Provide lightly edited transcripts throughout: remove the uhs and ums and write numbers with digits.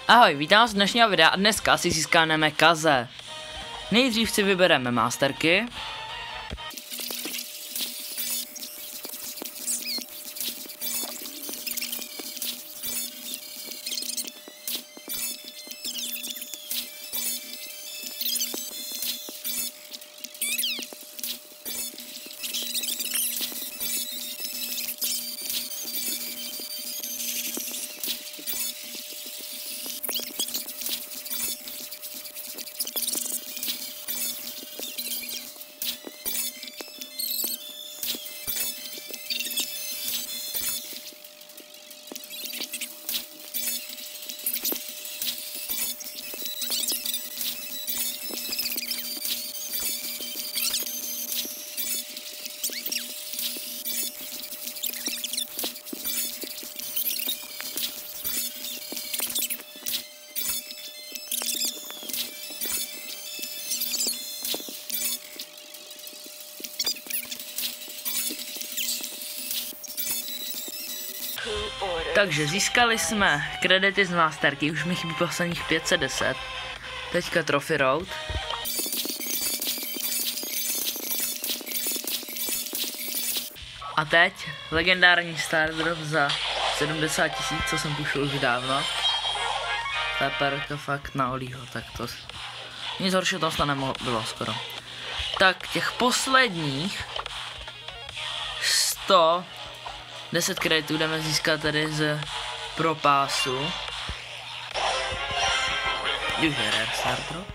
Ahoj, vítám vás z dnešního videa a dneska si získáme kaze. Nejdřív si vybereme masterky. Takže získali jsme kredity z masterky, už mi chybí posledních 510. Teďka Trophy Road. A teď legendární Star Drop za 70 000, co jsem pušil už dávno. To je perka fakt na olího, tak to nic horšího to nebylo skoro. Tak těch posledních 110 kreditů jdeme získat tady z Pro Passu. Už je Rare Star Drop.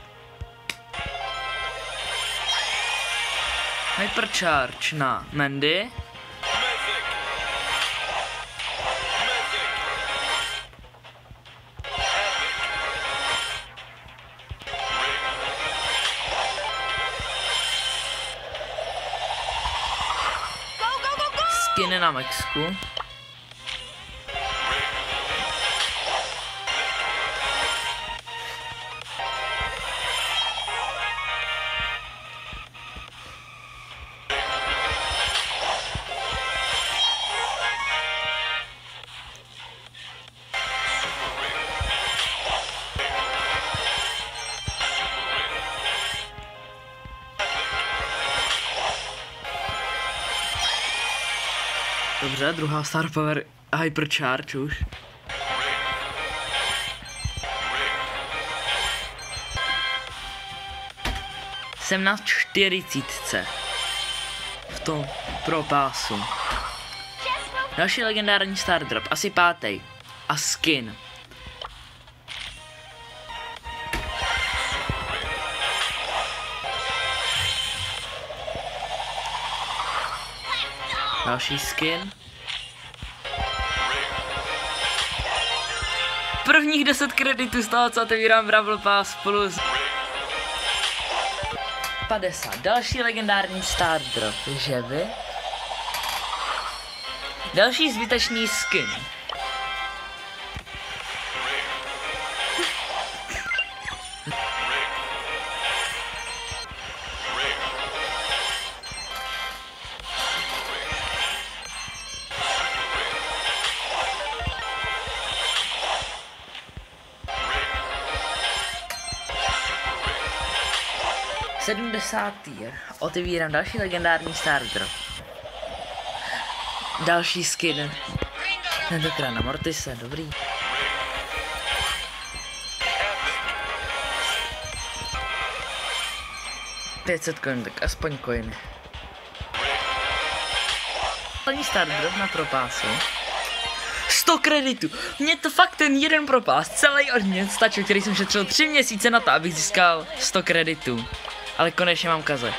Hypercharge na Mandy. Skiny na Maxku. Dobře, druhá Star Power Hypercharge už. Jsem na 40 v tom Pro Passu. Další legendární Star Drop, asi 5. A skin. Další skin. Prvních 10 kreditů z toho, co otevírám Brawl Pass plus 50. Další legendární Star Drop, že vy? Další zbytečný skin. Tier. Otevírám další legendární Star Drop. Další skin. Tentokrát na Mortise, dobrý. $500 coin, tak aspoň coiny. Poslední Star Drop na Pro Passu. 100 kreditů. Mně to fakt ten jeden Pro Pass celý od mě stačil, který jsem šetřil 3 měsíce na to, abych získal 100 kreditů. Ale konečně mám kaze.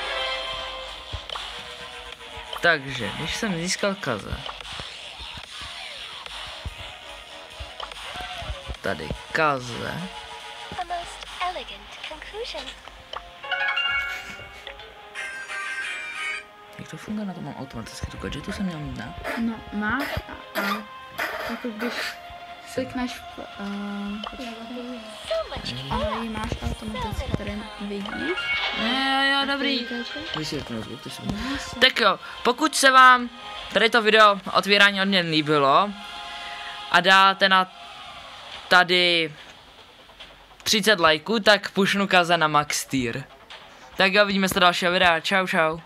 Takže, když jsem získal kaze. Tady kaze. Jak to funguje? Na to mám automaticky tu gadgetu jsem měl mít, ne? No, máš a jako když klikneš ale ji máš automaticky, tady vidíš. Jo, dobrý. Tak jo, pokud se vám tady to video otvírání odměn líbilo a dáte na tady 30 lajků, tak pušnu Kaza na max tier. Tak jo, vidíme se do dalšího videa, čau čau.